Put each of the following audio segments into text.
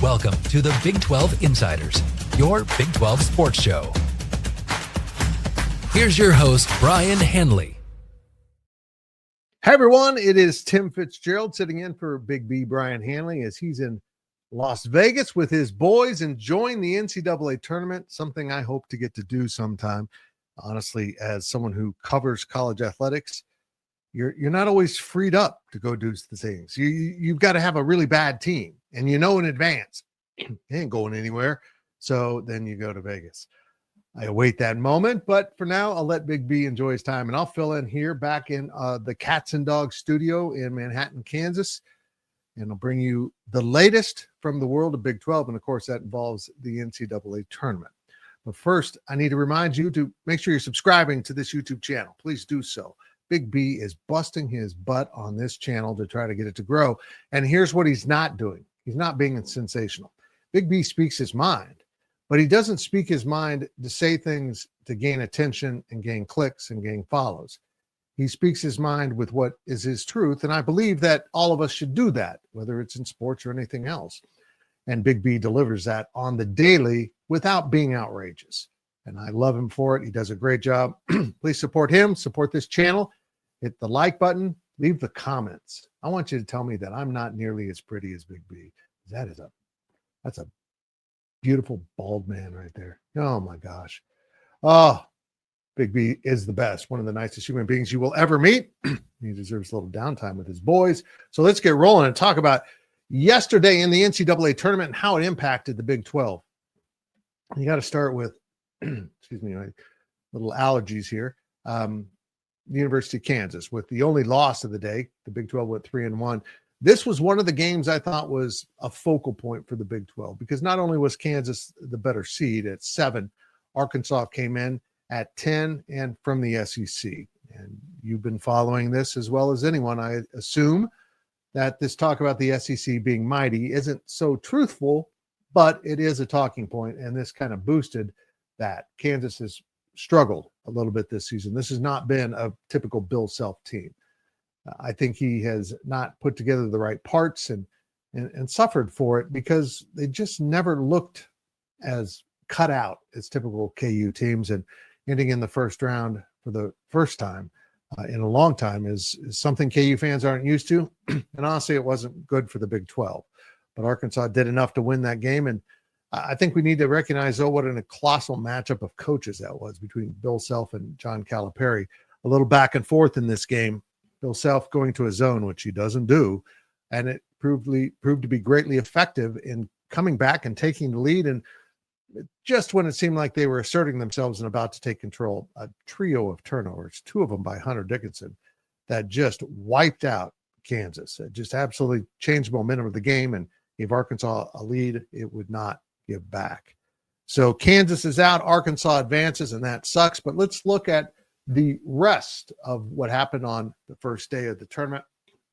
Welcome to the Big 12 Insiders, your Big 12 sports show. Here's your host, Brien Hanley. Hey everyone, it is Tim Fitzgerald sitting in for Big B Brien Hanley as he's in Las Vegas with his boys enjoying the NCAA tournament, something I hope to get to do sometime. Honestly, as someone who covers college athletics, you're not always freed up to go do the things. You've got to have a really bad team, and you know in advance you ain't going anywhere. So then you go to Vegas. I await that moment, but for now, I'll let Big B enjoy his time, and I'll fill in here back in the Cats and Dogs studio in Manhattan, Kansas, and I'll bring you the latest from the world of Big 12, and of course, that involves the NCAA tournament. But first, I need to remind you to make sure you're subscribing to this YouTube channel. Please do so. Big B is busting his butt on this channel to try to get it to grow, and here's what he's not doing. He's not being sensational. Big B speaks his mind. But he doesn't speak his mind to say things to gain attention and gain clicks and gain follows. He speaks his mind with what is his truth, and I believe that all of us should do that, whether it's in sports or anything else. And Big B delivers that on the daily without being outrageous. And I love him for it. He does a great job. Please support him, support this channel. Hit the like button, leave the comments. I want you to tell me that I'm not nearly as pretty as Big B. That's a beautiful bald man right there. Oh my gosh. Oh, Big B is the best. One of the nicest human beings you will ever meet. He deserves a little downtime with his boys. So let's get rolling and talk about yesterday in the NCAA tournament and how it impacted the Big 12. You got to start with, excuse me, my little allergies here. The University of Kansas with the only loss of the day. The Big 12 went 3-1. This was one of the games I thought was a focal point for the Big 12 because not only was Kansas the better seed at 7, Arkansas came in at 10 and from the SEC. And you've been following this as well as anyone. I assume that this talk about the SEC being mighty isn't so truthful, but it is a talking point, and this kind of boosted that. Kansas has struggled a little bit this season. This has not been a typical Bill Self team. I think he has not put together the right parts and suffered for it because they just never looked as cut out as typical KU teams, and ending in the first round for the first time in a long time is something KU fans aren't used to. And honestly, it wasn't good for the Big 12, but Arkansas did enough to win that game. And I think we need to recognize, what a colossal matchup of coaches that was between Bill Self and John Calipari. A little back and forth in this game. Bill Self going to a zone, which he doesn't do, and it proved to be greatly effective in coming back and taking the lead. And just when it seemed like they were asserting themselves and about to take control, a trio of turnovers, 2 of them by Hunter Dickinson, that just wiped out Kansas. It just absolutely changed the momentum of the game and gave Arkansas a lead it would not give back. So Kansas is out, Arkansas advances, and that sucks. But let's look at the rest of what happened on the first day of the tournament.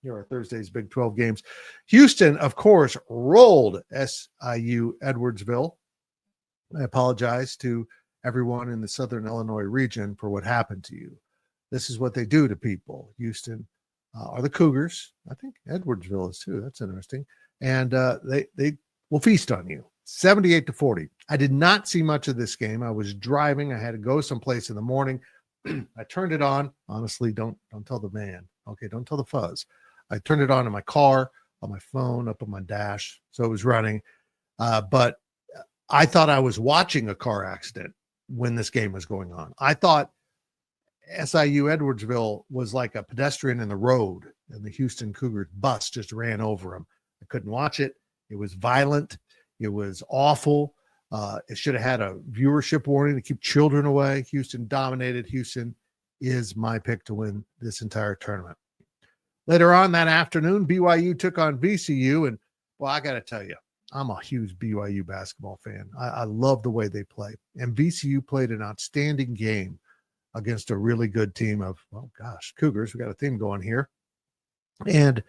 Here are Thursday's Big 12 games. Houston, of course, rolled SIU Edwardsville. I apologize to everyone in the Southern Illinois region for what happened to you. This is what they do to people. Houston are the Cougars. I think Edwardsville is too. That's interesting. And they will feast on you. 78-40. I did not see much of this game. I was driving. I had to go someplace in the morning. I turned it on. Honestly, don't tell the man. Okay, don't tell the fuzz. I turned it on in my car, on my phone, up on my dash, so it was running. But I thought I was watching a car accident when this game was going on. I thought SIU Edwardsville was like a pedestrian in the road, and the Houston Cougars bus just ran over him. I couldn't watch it. It was violent. It was awful. It should have had a viewership warning to keep children away. Houston dominated. Houston is my pick to win this entire tournament. Later on that afternoon, BYU took on VCU. And, well, I got to tell you, I'm a huge BYU basketball fan. I love the way they play. And VCU played an outstanding game against a really good team of, Cougars. We got a theme going here. And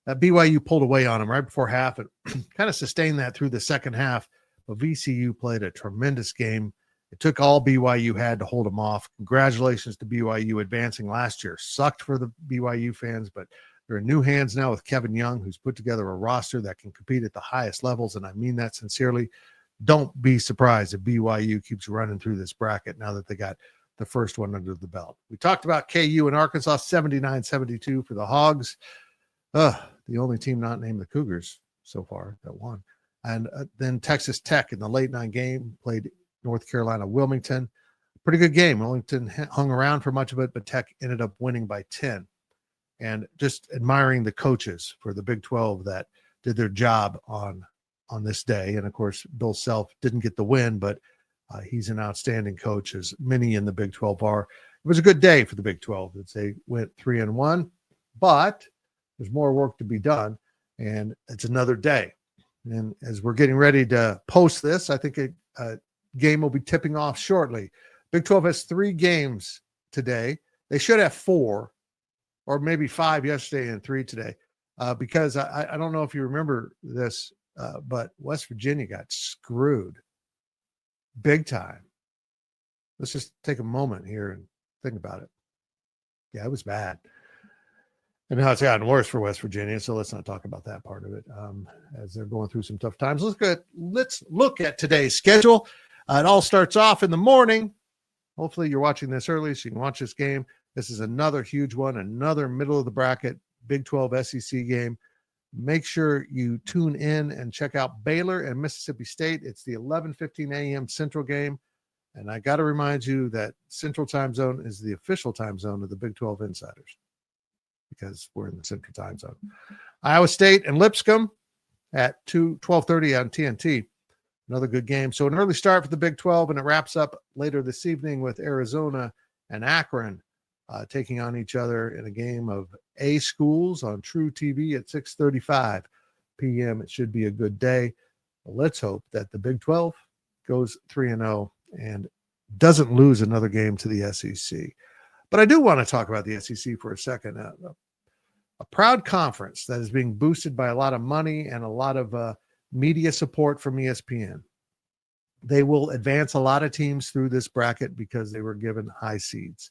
BYU pulled away on them right before half and kind of sustained that through the second half. But VCU played a tremendous game. It took all BYU had to hold them off. Congratulations to BYU advancing last year. Sucked for the BYU fans, but They're in new hands now with Kevin Young, who's put together a roster that can compete at the highest levels, and I mean that sincerely. Don't be surprised if BYU keeps running through this bracket now that they got the first one under the belt. We talked about KU and Arkansas, 79-72 for the Hogs. The only team not named the Cougars so far that won. And then Texas Tech in the late night game played North Carolina Wilmington. Pretty good game. Wilmington hung around for much of it, but Tech ended up winning by 10. And just admiring the coaches for the Big 12 that did their job on this day. And of course, Bill Self didn't get the win, but he's an outstanding coach, as many in the Big 12 are. It was a good day for the Big 12. They went 3-1, but there's more work to be done, and it's another day. And as we're getting ready to post this, I think a game will be tipping off shortly. Big 12 has 3 games today. They should have 4 or maybe 5 yesterday and 3 today, because I don't know if you remember this, but West Virginia got screwed big time. Let's just take a moment here and think about it. Yeah, it was bad. And now it's gotten worse for West Virginia, so let's not talk about that part of it, as they're going through some tough times. Let's look at today's schedule. It all starts off in the morning. Hopefully you're watching this early so you can watch this game. This is another huge one, another middle of the bracket Big 12 SEC game. Make sure you tune in and check out Baylor and Mississippi State. It's the 11:15 a.m. Central game. And I got to remind you that Central Time Zone is the official time zone of the Big 12 Insiders, because we're in the Central Time Zone. Iowa State and Lipscomb at 12:30 on TNT. Another good game. So an early start for the Big 12, and it wraps up later this evening with Arizona and Akron taking on each other in a game of A schools on True TV at 6:35 p.m. It should be a good day. Well, let's hope that the Big 12 goes 3-0 and doesn't lose another game to the SEC. But I do want to talk about the SEC for a second. A proud conference that is being boosted by a lot of money and a lot of media support from ESPN. They will advance a lot of teams through this bracket because they were given high seeds.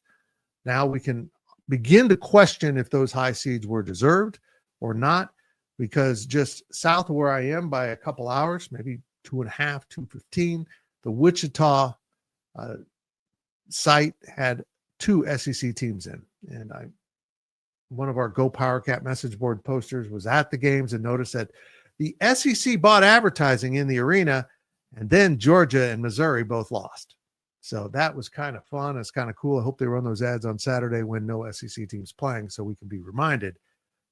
Now we can begin to question if those high seeds were deserved or not, because just south of where I am by a couple hours, maybe 2.5, 2:15, the Wichita site had 2 SEC teams in. And one of our Go Power Cat message board posters was at the games and noticed that the SEC bought advertising in the arena, and then Georgia and Missouri both lost. So that was kind of fun. It's kind of cool. I hope they run those ads on Saturday when no SEC team's playing, so we can be reminded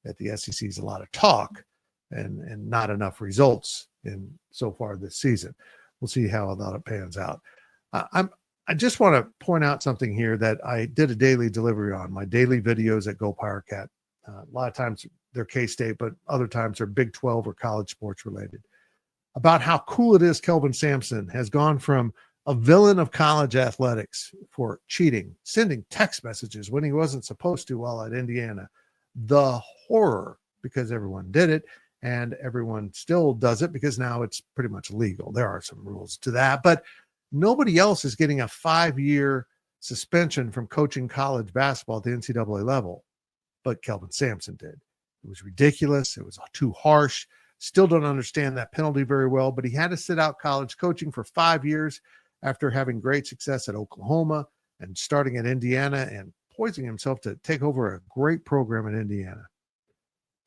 that the SEC is a lot of talk and not enough results in so far this season. We'll see how that pans out. I just want to point out something here that I did a daily delivery on, my daily videos at Go Power Cat. A lot of times they're K-State, but other times they're Big 12 or college sports related, about how cool it is Kelvin Sampson has gone from a villain of college athletics for cheating, sending text messages when he wasn't supposed to while at Indiana. The horror, because everyone did it, and everyone still does it because now it's pretty much legal. There are some rules to that, but nobody else is getting a 5-year suspension from coaching college basketball at the NCAA level, but Kelvin Sampson did. It was ridiculous. It was too harsh. Still don't understand that penalty very well, but he had to sit out college coaching for 5 years after having great success at Oklahoma and starting at Indiana and poisoning himself to take over a great program in Indiana.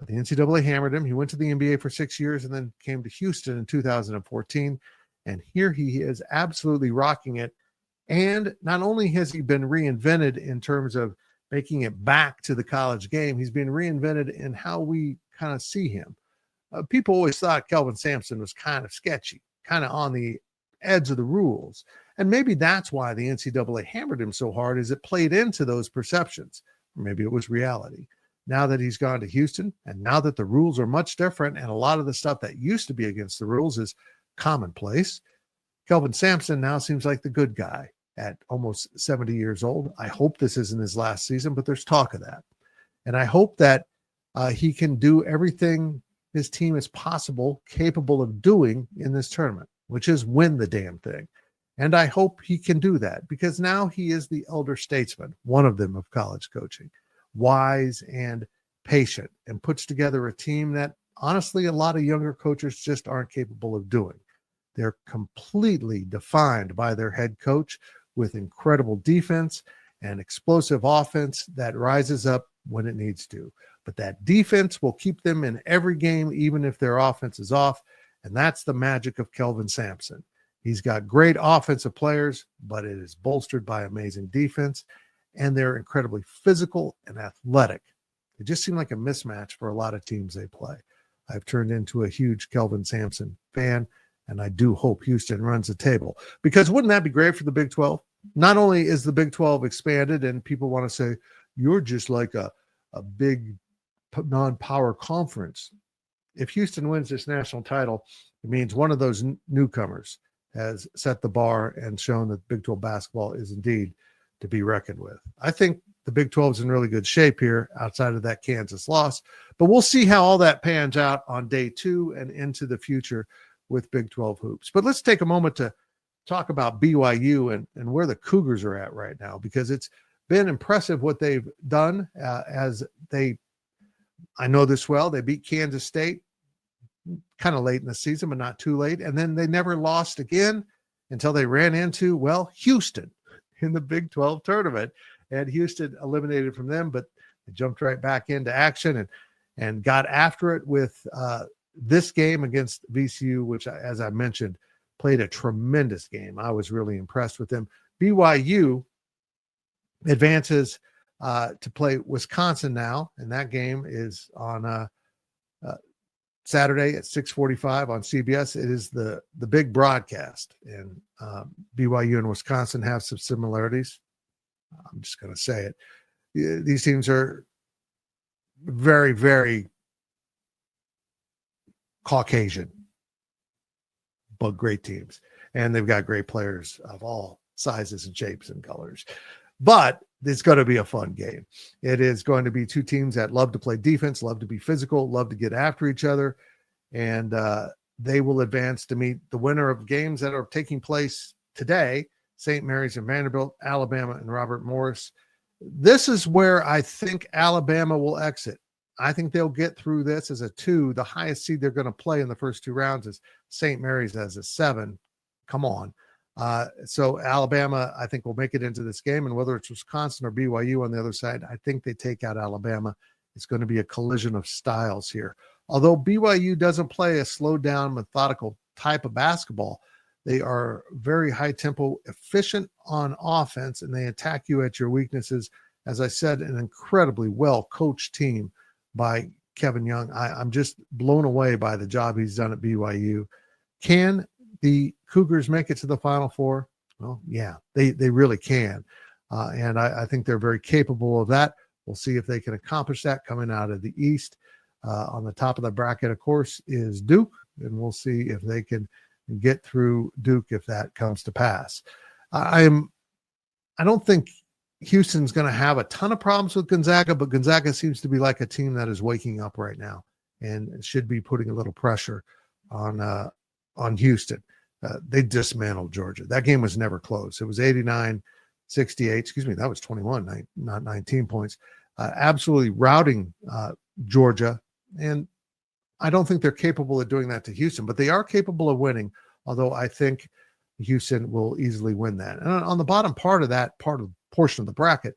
But the NCAA hammered him. He went to the NBA for 6 years and then came to Houston in 2014. And here he is absolutely rocking it. And not only has he been reinvented in terms of making it back to the college game, he's been reinvented in how we kind of see him. People always thought Kelvin Sampson was kind of sketchy, kind of on the edge of the rules. And maybe that's why the NCAA hammered him so hard, is it played into those perceptions. Or maybe it was reality. Now that he's gone to Houston, and now that the rules are much different, and a lot of the stuff that used to be against the rules is commonplace, Kelvin Sampson now seems like the good guy at almost 70 years old. I hope this isn't his last season, but there's talk of that. And I hope that he can do everything his team is capable of doing in this tournament, which is win the damn thing. And I hope he can do that, because now he is the elder statesman, one of them of college coaching, wise and patient, and puts together a team that honestly a lot of younger coaches just aren't capable of doing. They're completely defined by their head coach with incredible defense and explosive offense that rises up when it needs to. But that defense will keep them in every game, even if their offense is off. And that's the magic of Kelvin Sampson. He's got great offensive players, but it is bolstered by amazing defense. And they're incredibly physical and athletic. It just seemed like a mismatch for a lot of teams they play. I've turned into a huge Kelvin Sampson fan, and I do hope Houston runs the table. Because wouldn't that be great for the Big 12? Not only is the Big 12 expanded, and people want to say, you're just like a big non-power conference. If Houston wins this national title, it means one of those newcomers has set the bar and shown that Big 12 basketball is indeed to be reckoned with. I think the Big 12 is in really good shape here outside of that Kansas loss, but we'll see how all that pans out on day 2 and into the future with Big 12 hoops. But let's take a moment to talk about BYU and where the Cougars are at right now, because it's been impressive what they've done I know this well. They beat Kansas State kind of late in the season, but not too late. And then they never lost again until they ran into, Houston in the Big 12 tournament. And Houston eliminated from them, but they jumped right back into action and got after it with this game against VCU, which, as I mentioned, played a tremendous game. I was really impressed with them. BYU advances to play Wisconsin now, and that game is on Saturday at 6:45 on CBS. It is the big broadcast, and BYU and Wisconsin have some similarities. I'm just going to say it. These teams are very, very Caucasian, but great teams, and they've got great players of all sizes and shapes and colors. But it's going to be a fun game. It is going to be two teams that love to play defense, love to be physical, love to get after each other, and they will advance to meet the winner of games that are taking place today, St. Mary's and Vanderbilt, Alabama and Robert Morris. This is where I think Alabama will exit. I think they'll get through this as a 2. The highest seed they're going to play in the first 2 rounds is St. Mary's as a 7. Come on. So Alabama, I think, will make it into this game. And whether it's Wisconsin or BYU on the other side, I think they take out Alabama. It's going to be a collision of styles here. Although BYU doesn't play a slowed down, methodical type of basketball, they are very high tempo, efficient on offense, and they attack you at your weaknesses. As I said, an incredibly well coached team by Kevin Young. I'm just blown away by the job he's done at BYU. Can the Cougars make it to the Final Four? Well, yeah, they really can. And I think they're very capable of that. We'll see if they can accomplish that coming out of the East. On the top of the bracket, of course, is Duke, and we'll see if they can get through Duke if that comes to pass. I don't think Houston's going to have a ton of problems with Gonzaga, but Gonzaga seems to be like a team that is waking up right now and should be putting a little pressure on Houston. They dismantled Georgia. That game was never close. It was 89-68. Excuse me, that was 21, not 19 points. Absolutely routing Georgia. And I don't think they're capable of doing that to Houston, but they are capable of winning, although I think Houston will easily win that. And on the bottom part of that portion of the bracket,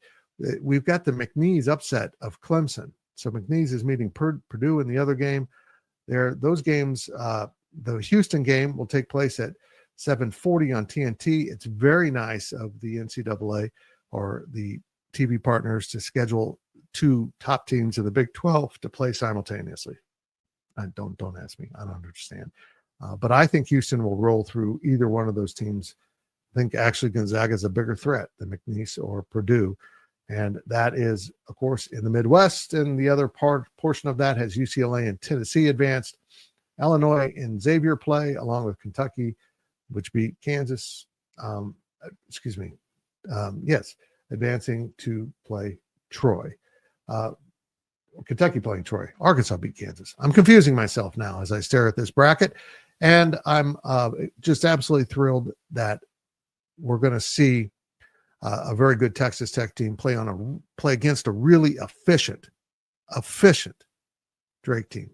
we've got the McNeese upset of Clemson. So McNeese is meeting Purdue in the other game. Those games, the Houston game will take place at 7:40 on TNT. It's very nice of the NCAA or the TV partners to schedule 2 top teams of the Big 12 to play simultaneously. Don't ask me. I don't understand. But I think Houston will roll through either one of those teams. I think actually Gonzaga is a bigger threat than McNeese or Purdue. And that is, of course, in the Midwest. And the other portion of that has UCLA and Tennessee advanced. Illinois and Xavier play along with Kentucky, which beat Kansas. Advancing to play Troy. Kentucky playing Troy. Arkansas beat Kansas. I'm confusing myself now as I stare at this bracket. And I'm just absolutely thrilled that we're going to see a very good Texas Tech team play against a really efficient efficient Drake team.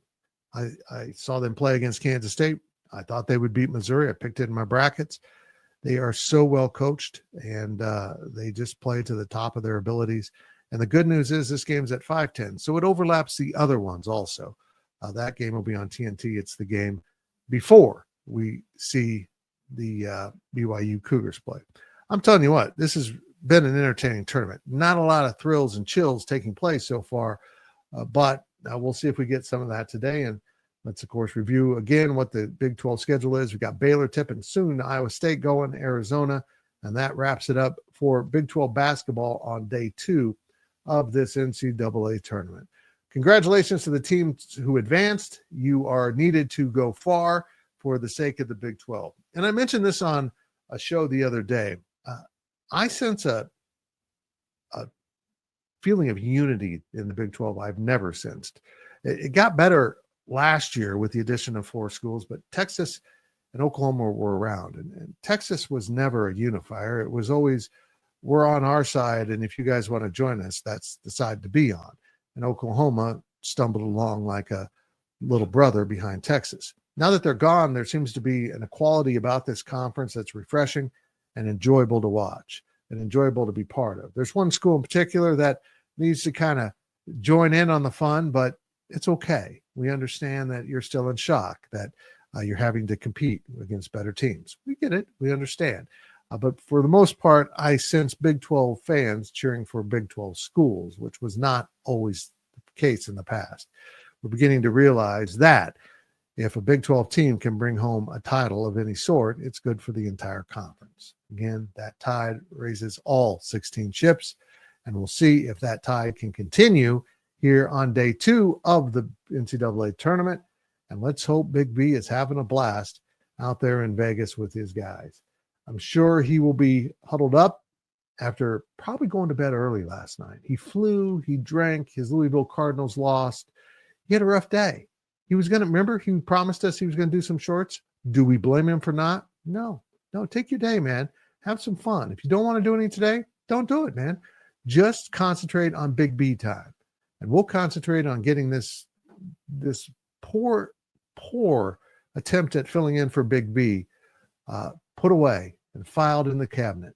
I saw them play against Kansas State. I thought they would beat Missouri. I picked it in my brackets. They are so well coached, and they just play to the top of their abilities. And the good news is this game's at 5:10, so it overlaps the other ones also. That game will be on TNT. It's the game before we see the BYU Cougars play. I'm telling you what, this has been an entertaining tournament. Not a lot of thrills and chills taking place so far, but we'll see if we get some of that today. And let's, of course, review again what the Big 12 schedule is. We've got Baylor tipping soon, Iowa State going, Arizona, and that wraps it up for Big 12 basketball on day 2 of this NCAA tournament. Congratulations to the teams who advanced. You are needed to go far for the sake of the Big 12. And I mentioned this on a show the other day. I sense a feeling of unity in the Big 12 I've never sensed. It got better last year with the addition of 4 schools, but Texas and Oklahoma were around. And Texas was never a unifier. It was always, we're on our side, and if you guys want to join us, that's the side to be on. And Oklahoma stumbled along like a little brother behind Texas. Now that they're gone, there seems to be an equality about this conference that's refreshing and enjoyable to watch and enjoyable to be part of. There's one school in particular that needs to kind of join in on the fun, but it's okay. We understand that you're still in shock, that you're having to compete against better teams. We get it. We understand. But for the most part, I sense Big 12 fans cheering for Big 12 schools, which was not always the case in the past. We're beginning to realize that if a Big 12 team can bring home a title of any sort, it's good for the entire conference. Again, that tide raises all 16 ships, and we'll see if that tide can continue here on day 2 of the NCAA tournament. And let's hope Big B is having a blast out there in Vegas with his guys. I'm sure he will be huddled up after probably going to bed early last night. He flew, he drank, his Louisville Cardinals lost. He had a rough day. He was going to, remember, he promised us he was going to do some shorts. Do we blame him for not? No, take your day, man. Have some fun. If you don't want to do anything today, don't do it, man. Just concentrate on Big B time. And we'll concentrate on getting this poor attempt at filling in for Big B put away and filed in the cabinet.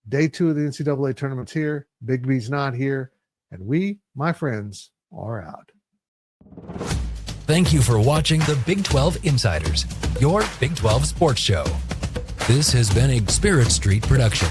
Day 2 of the NCAA tournament's here. Big B's not here. And we, my friends, are out. Thank you for watching the Big 12 Insiders, your Big 12 sports show. This has been a Spirit Street production.